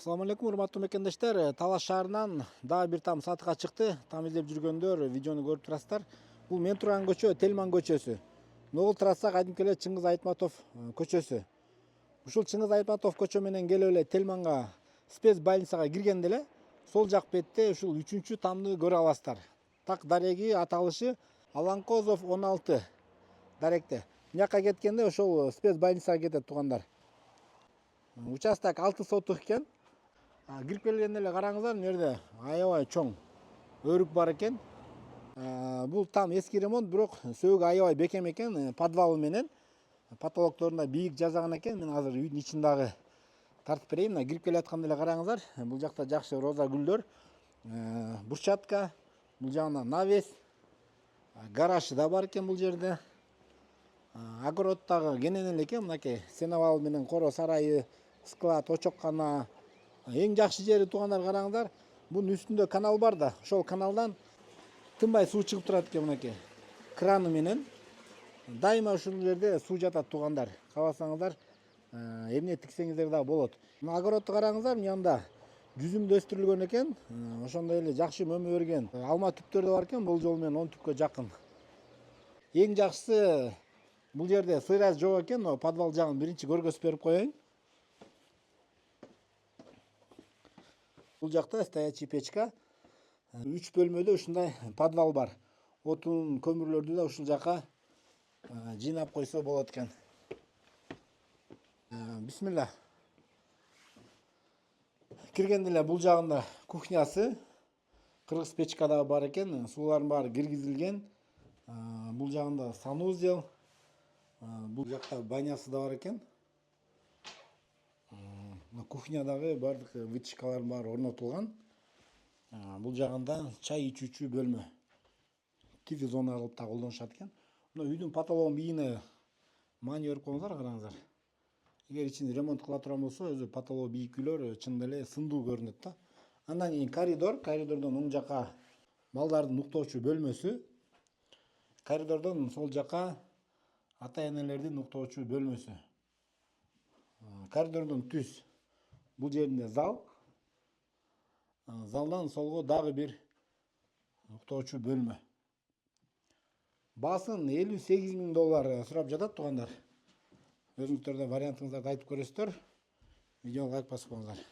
Assalamu алейкум, урматтуу мекендештер. Талас шаарынан дагы бир там сатыга чыкты. Там издеп жүргөндөр видеону көрүп турасыздар. Бул мен турган көчө Телман көчөсү. Ногул трасса кадимки эле Чыңгыз Айтматов көчөсү. Ушул Чыңгыз Айтматов көчө менен келип эле Телманга спец больницага киргенде эле сол жак бетте ушул 3-чү тамды көрө аласыздар. Так дареги аталышы Аланкозов 16 даректе. Муяка кеткенде ошол спец больницага кетет туугандар. Участок 6 сотук экен. Кирип келгенде эле караңыздар, мына жерде аябай чоң өрүк бар экен. Бул там эски ремонт, бирок сөөгү аябай бекем экен, подвалы менен. Потолокторунда бийик жасаган экен. Мен азыр үйдүн ичин дагы тартып берейин. Мына кирип келатканда эле караңыздар. Бул жакта жакшы роза гүлдөр, брусчатка, бул жагында навес, гараж да бар экен бул жерде. Огород дагы кенен эле экен, мынакей сеновал менен коро сарайы, склад, очоккана. Эң жакшы жери туугандар караңыздар. Бунун үстүндө канал бар да, ошол каналдан тынбай суу чыгып турат экен мынакей. Краны менен дайыма ушул жерде суу жатат туугандар. Кааласаңыздар, эмне тиксеңиздер да болот. Мына огородду караңыздар, мында жүзүм да өстүрүлгөн экен. Ошондой эле жакшы мөмө берген. Алма түптөр да бар экен, бул жол менен 10 түпкө жакын. Эң жакшысы бул жерде сыйраз жок экен. Подвал жагын биринчи көргөзүп берип коеюн. Бул жакта стоячий печка. 3 бөлмөдө ушундай подвал бар. Отун, көмүрлөрдү да ушул жака жыйнап койсо болот экен. Бисмилла. Киргенде эле бул жагында кухнясы, кыргыз печка да бар экен. Суулардын баары киргизилген. Бул жагында санузел. Бул жакта банясы да бар экен. Кухнядагы бардык вытяжкалардын баары орнотулган. Бул жагында чай ичүүчү бөлмө. TV зона кылып да колдонушат экен. Мына үйдүн потологун бийине маани берип коюңуздар, караңыздар. Эгер ичинде ремонт кыла турган болсо, өзү потологу бийик үйлөр чындап эле сындуу көрүнөт да. Андан кийин коридор, коридордон оң жака малдардын уктоочу бөлмөсү. Коридордон сол жака ата-энелердин уктоочу бөлмөсү. Коридордон түз бул жеринде зал. Залдан солго дагы бир уктоочу бөлмө. Баасын $58.000 сурап жатат туугандар. Өзүңүздөр да вариантыңыздарды айтып көрөсүздөр. Видеону лайк басып коюңуздар.